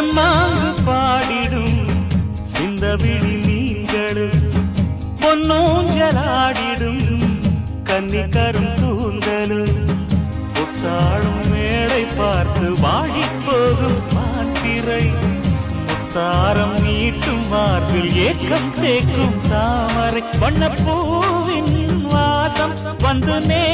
தெம்மாங்கு பாடிடும் சிந்தவிழி மீன்களும் பொன்னூஞ்சலாடிடும் கன்னிக்கரும் கூந்தலும் புத்தாளும் மேடை பார்த்து வாடிப்போகும் மாத்திரை முத்தாரம் நீட்டும் மார்பில் ஏக்கம் தேக்கும் தாமரை வண்ணப்பூவின் வாசம் வந்து நே